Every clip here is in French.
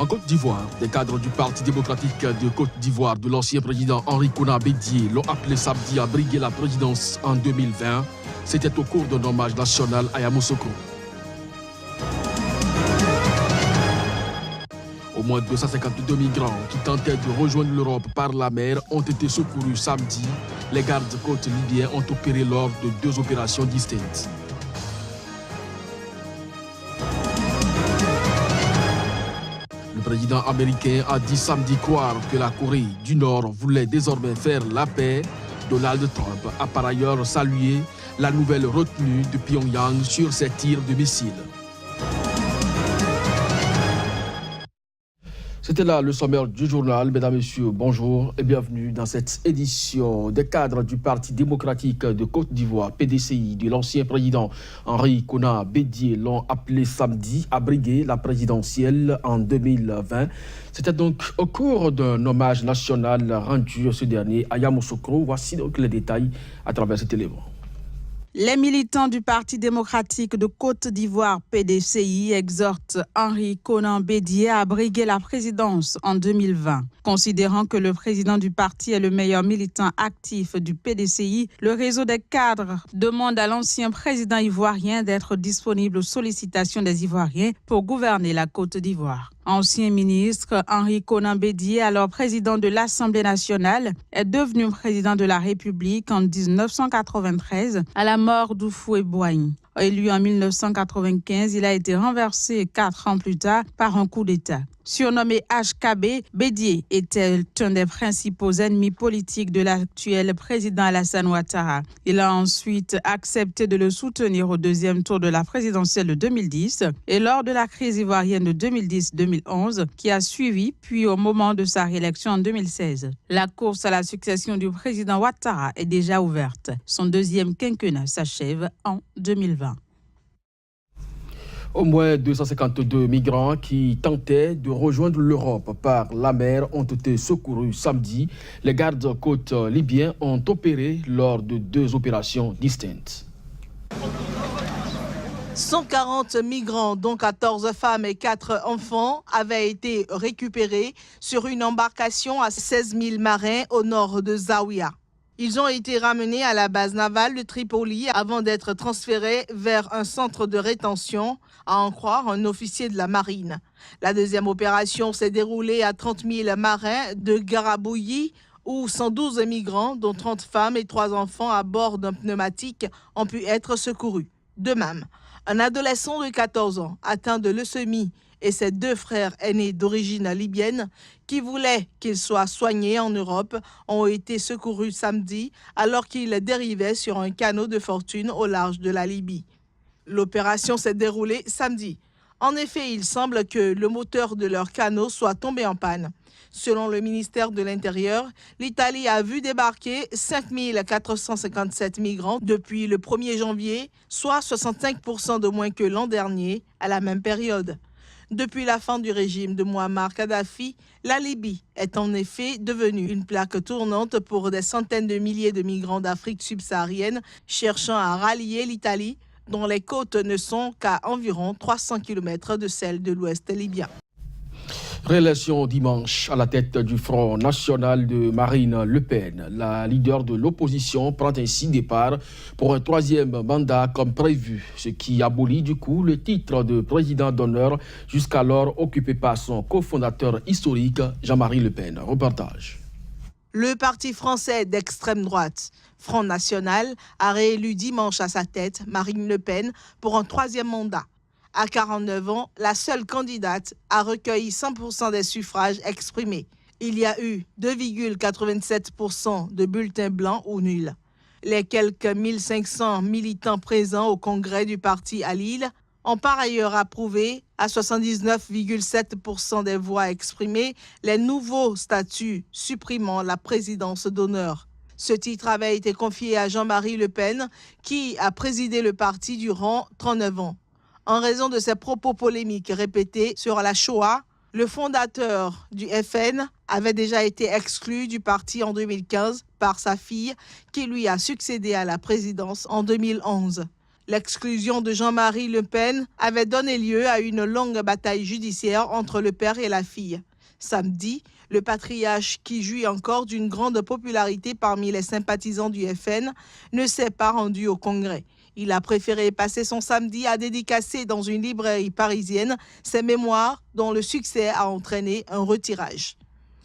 En Côte d'Ivoire, des cadres du Parti démocratique de Côte d'Ivoire de l'ancien président Henri Konan Bédié l'ont appelé samedi à briguer la présidence en 2020. C'était au cours d'un hommage national à Yamoussoukro. Au moins 252 migrants qui tentaient de rejoindre l'Europe par la mer ont été secourus samedi. Les gardes-côtes libyens ont opéré lors de 2 opérations distinctes. Le président américain a dit samedi croire que la Corée du Nord voulait désormais faire la paix. Donald Trump a par ailleurs salué la nouvelle retenue de Pyongyang sur ses tirs de missiles. C'était là le sommaire du journal. Mesdames, Messieurs, bonjour et bienvenue dans cette édition. Des cadres du Parti démocratique de Côte d'Ivoire, PDCI, de l'ancien président Henri Konan Bédié l'ont appelé samedi à briguer la présidentielle en 2020. C'était donc au cours d'un hommage national rendu ce dernier à Yamoussoukro. Voici donc les détails à travers cet élément. Les militants du Parti démocratique de Côte d'Ivoire, PDCI, exhortent Henri Konan Bédié à briguer la présidence en 2020. Considérant que le président du parti est le meilleur militant actif du PDCI, le réseau des cadres demande à l'ancien président ivoirien d'être disponible aux sollicitations des Ivoiriens pour gouverner la Côte d'Ivoire. Ancien ministre, Henri Konan Bédié, alors président de l'Assemblée nationale, est devenu président de la République en 1993 à la mort d'Houphouët-Boigny. Élu en 1995, il a été renversé 4 ans plus tard par un coup d'État. Surnommé HKB, Bédié était un des principaux ennemis politiques de l'actuel président Alassane Ouattara. Il a ensuite accepté de le soutenir au 2e tour de la présidentielle de 2010 et lors de la crise ivoirienne de 2010-2011 qui a suivi, puis au moment de sa réélection en 2016. La course à la succession du président Ouattara est déjà ouverte. Son 2e quinquennat s'achève en 2020. Au moins 252 migrants qui tentaient de rejoindre l'Europe par la mer ont été secourus samedi. Les gardes-côtes libyens ont opéré lors de 2 opérations distinctes. 140 migrants, dont 14 femmes et 4 enfants, avaient été récupérés sur une embarcation à 16 000 marins au nord de Zaouïa. Ils ont été ramenés à la base navale de Tripoli avant d'être transférés vers un centre de rétention, à en croire un officier de la marine. La 2e opération s'est déroulée à 30 000 marins de Garabouilly, où 112 migrants, dont 30 femmes et 3 enfants à bord d'un pneumatique, ont pu être secourus. De même, un adolescent de 14 ans atteint de leucémie et ses 2 frères aînés d'origine libyenne qui voulaient qu'ils soient soignés en Europe ont été secourus samedi alors qu'ils dérivaient sur un canot de fortune au large de la Libye. L'opération s'est déroulée samedi. En effet, il semble que le moteur de leur canot soit tombé en panne. Selon le ministère de l'Intérieur, l'Italie a vu débarquer 5 457 migrants depuis le 1er janvier, soit 65% de moins que l'an dernier à la même période. Depuis la fin du régime de Mouammar Kadhafi, la Libye est en effet devenue une plaque tournante pour des centaines de milliers de migrants d'Afrique subsaharienne cherchant à rallier l'Italie, dont les côtes ne sont qu'à environ 300 km de celles de l'ouest libyen. Réélection dimanche à la tête du Front national de Marine Le Pen. La leader de l'opposition prend ainsi départ pour un 3e mandat comme prévu, ce qui abolit du coup le titre de président d'honneur jusqu'alors occupé par son cofondateur historique Jean-Marie Le Pen. Reportage. Le parti français d'extrême droite, Front national, a réélu dimanche à sa tête Marine Le Pen pour un 3e mandat. À 49 ans, la seule candidate a recueilli 100% des suffrages exprimés. Il y a eu 2,87% de bulletins blancs ou nuls. Les quelques 1500 militants présents au congrès du parti à Lille ont par ailleurs approuvé à 79,7% des voix exprimées les nouveaux statuts supprimant la présidence d'honneur. Ce titre avait été confié à Jean-Marie Le Pen, qui a présidé le parti durant 39 ans. En raison de ses propos polémiques répétés sur la Shoah, le fondateur du FN avait déjà été exclu du parti en 2015 par sa fille, qui lui a succédé à la présidence en 2011. L'exclusion de Jean-Marie Le Pen avait donné lieu à une longue bataille judiciaire entre le père et la fille. Samedi, le patriarche, qui jouit encore d'une grande popularité parmi les sympathisants du FN, ne s'est pas rendu au Congrès. Il a préféré passer son samedi à dédicacer dans une librairie parisienne ses mémoires dont le succès a entraîné un retirage.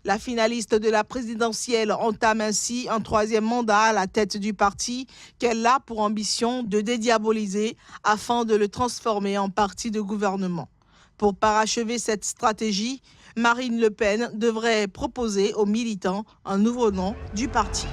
La finaliste de la présidentielle entame ainsi un 3e mandat à la tête du parti qu'elle a pour ambition de dédiaboliser afin de le transformer en parti de gouvernement. Pour parachever cette stratégie, Marine Le Pen devrait proposer aux militants un nouveau nom du parti.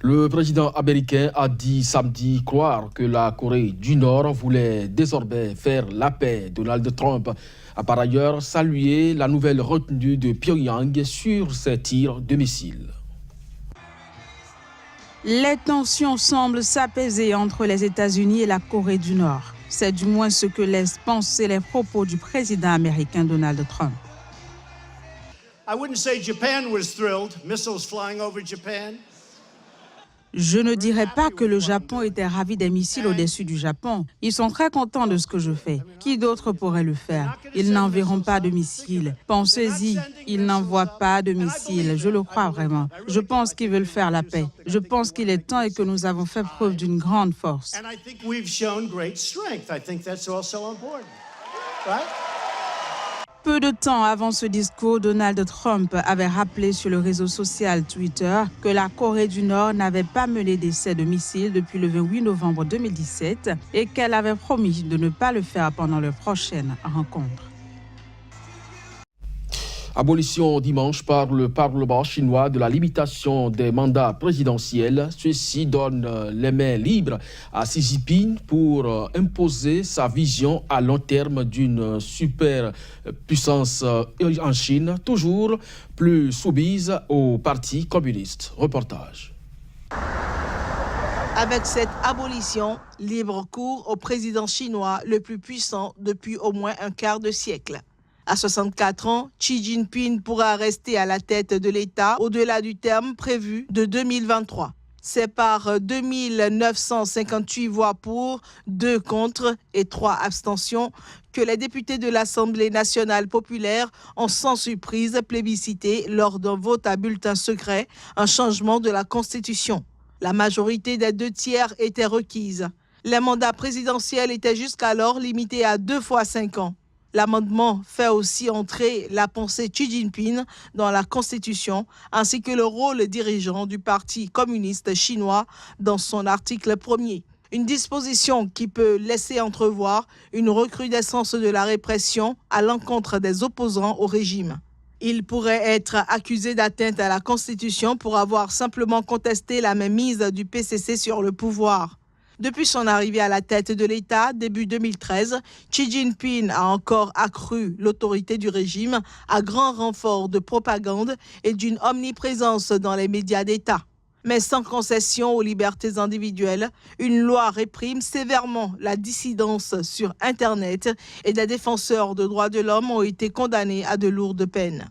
Le président américain a dit samedi croire que la Corée du Nord voulait désormais faire la paix. Donald Trump a par ailleurs salué la nouvelle retenue de Pyongyang sur ses tirs de missiles. Les tensions semblent s'apaiser entre les États-Unis et la Corée du Nord. C'est du moins ce que laissent penser les propos du président américain Donald Trump. I wouldn't say Japan was thrilled, missiles flying over Japan. Je ne dirais pas que le Japon était ravi des missiles au-dessus du Japon. Ils sont très contents de ce que je fais. Qui d'autre pourrait le faire? Ils n'enverront pas de missiles. Pensez-y, ils n'envoient pas de missiles. Je le crois vraiment. Je pense qu'ils veulent faire la paix. Je pense qu'il est temps et que nous avons fait preuve d'une grande force. Peu de temps avant ce discours, Donald Trump avait rappelé sur le réseau social Twitter que la Corée du Nord n'avait pas mené d'essai de missiles depuis le 28 novembre 2017 et qu'elle avait promis de ne pas le faire pendant leur prochaine rencontre. Abolition dimanche par le Parlement chinois de la limitation des mandats présidentiels. Ceci donne les mains libres à Xi Jinping pour imposer sa vision à long terme d'une superpuissance en Chine, toujours plus soumise au Parti communiste. Reportage. Avec cette abolition, libre cours au président chinois le plus puissant depuis au moins un quart de siècle. À 64 ans, Xi Jinping pourra rester à la tête de l'État au-delà du terme prévu de 2023. C'est par 2958 voix pour, 2 contre et 3 abstentions que les députés de l'Assemblée nationale populaire ont sans surprise plébiscité lors d'un vote à bulletin secret un changement de la Constitution. La majorité des 2 tiers était requise. Les mandats présidentiels étaient jusqu'alors limités à 2 fois 5 ans. L'amendement fait aussi entrer la pensée Xi Jinping dans la Constitution, ainsi que le rôle dirigeant du Parti communiste chinois dans son article 1er. Une disposition qui peut laisser entrevoir une recrudescence de la répression à l'encontre des opposants au régime. Il pourrait être accusé d'atteinte à la Constitution pour avoir simplement contesté la mainmise du PCC sur le pouvoir. Depuis son arrivée à la tête de l'État, début 2013, Xi Jinping a encore accru l'autorité du régime à grand renfort de propagande et d'une omniprésence dans les médias d'État. Mais sans concession aux libertés individuelles, une loi réprime sévèrement la dissidence sur Internet et des défenseurs de droits de l'homme ont été condamnés à de lourdes peines.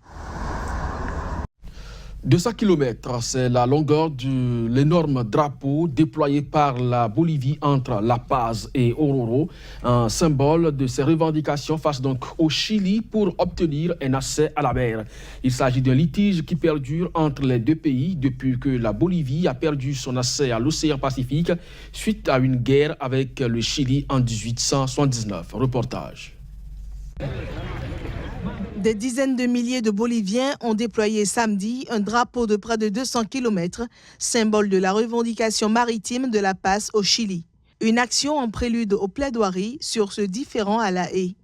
200 km, c'est la longueur de l'énorme drapeau déployé par la Bolivie entre La Paz et Oruro, un symbole de ses revendications face donc au Chili pour obtenir un accès à la mer. Il s'agit d'un litige qui perdure entre les 2 pays depuis que la Bolivie a perdu son accès à l'océan Pacifique suite à une guerre avec le Chili en 1879. Reportage. Des dizaines de milliers de Boliviens ont déployé samedi un drapeau de près de 200 km, symbole de la revendication maritime de la paix au Chili. Une action en prélude aux plaidoiries sur ce différend à La Haye.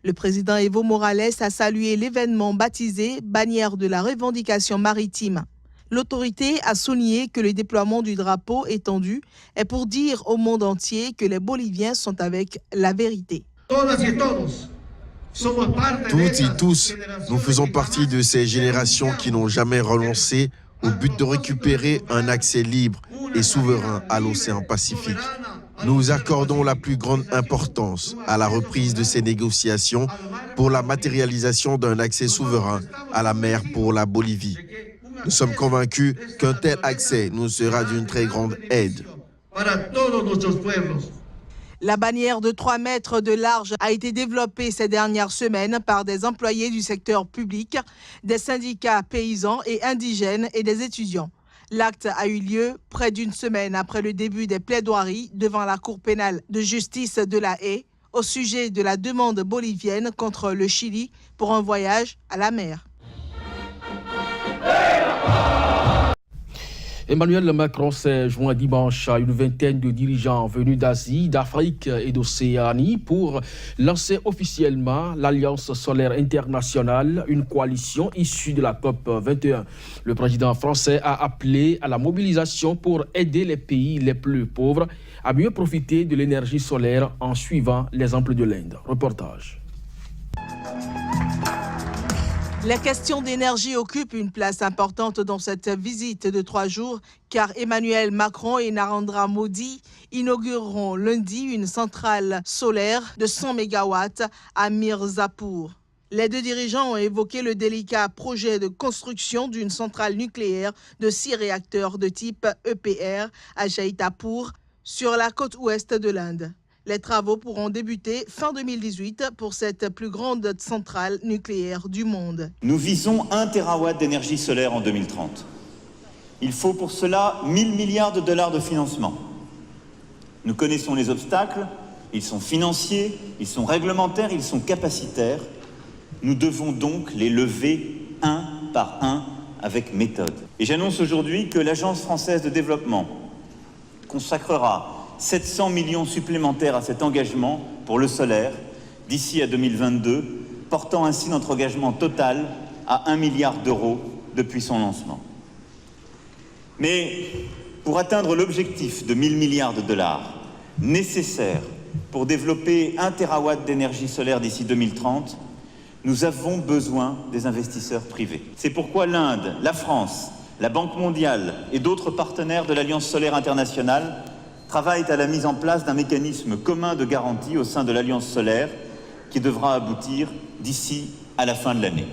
Le président Evo Morales a salué l'événement baptisé Bannière de la revendication maritime. L'autorité a souligné que le déploiement du drapeau étendu est pour dire au monde entier que les Boliviens sont avec la vérité. Toutes et tous, nous faisons partie de ces générations qui n'ont jamais renoncé au but de récupérer un accès libre et souverain à l'océan Pacifique. Nous accordons la plus grande importance à la reprise de ces négociations pour la matérialisation d'un accès souverain à la mer pour la Bolivie. Nous sommes convaincus qu'un tel accès nous sera d'une très grande aide. para todos nuestros pueblos. La bannière de 3 mètres de large a été développée ces dernières semaines par des employés du secteur public, des syndicats paysans et indigènes et des étudiants. L'acte a eu lieu près d'une semaine après le début des plaidoiries devant la Cour pénale de justice de La Haye au sujet de la demande bolivienne contre le Chili pour un voyage à la mer. Emmanuel Macron s'est joint dimanche à une vingtaine de dirigeants venus d'Asie, d'Afrique et d'Océanie pour lancer officiellement l'Alliance solaire internationale, une coalition issue de la COP 21. Le président français a appelé à la mobilisation pour aider les pays les plus pauvres à mieux profiter de l'énergie solaire en suivant l'exemple de l'Inde. Reportage. La question d'énergie occupe une place importante dans cette visite de 3 jours car Emmanuel Macron et Narendra Modi inaugureront lundi une centrale solaire de 100 MW à Mirzapur. Les deux dirigeants ont évoqué le délicat projet de construction d'une centrale nucléaire de 6 réacteurs de type EPR à Jaitapur sur la côte ouest de l'Inde. Les travaux pourront débuter fin 2018 pour cette plus grande centrale nucléaire du monde. Nous visons 1 TW d'énergie solaire en 2030. Il faut pour cela 1 000 milliards de dollars de financement. Nous connaissons les obstacles, ils sont financiers, ils sont réglementaires, ils sont capacitaires. Nous devons donc les lever un par un avec méthode. Et j'annonce aujourd'hui que l'Agence française de développement consacrera 700 millions supplémentaires à cet engagement pour le solaire d'ici à 2022, portant ainsi notre engagement total à 1 milliard d'euros depuis son lancement. Mais pour atteindre l'objectif de 1 000 milliards de dollars nécessaire pour développer 1 TW d'énergie solaire d'ici 2030, nous avons besoin des investisseurs privés. C'est pourquoi l'Inde, la France, la Banque mondiale et d'autres partenaires de l'Alliance solaire internationale travaillent à la mise en place d'un mécanisme commun de garantie au sein de l'Alliance solaire qui devra aboutir d'ici à la fin de l'année.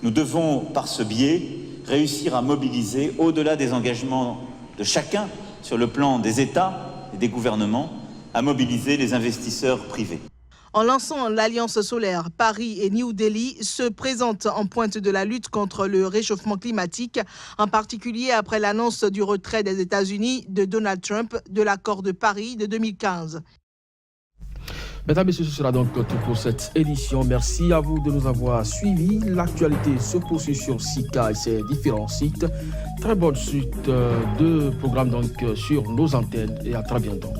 Nous devons, par ce biais, réussir à mobiliser, au-delà des engagements de chacun sur le plan des États et des gouvernements, à mobiliser les investisseurs privés. En lançant l'Alliance solaire, Paris et New Delhi se présentent en pointe de la lutte contre le réchauffement climatique, en particulier après l'annonce du retrait des États-Unis de Donald Trump de l'accord de Paris de 2015. Mesdames et messieurs, ce sera donc tout pour cette édition. Merci à vous de nous avoir suivis. L'actualité se poursuit sur Sika et ses différents sites. Très bonne suite de programmes donc sur nos antennes et à très bientôt.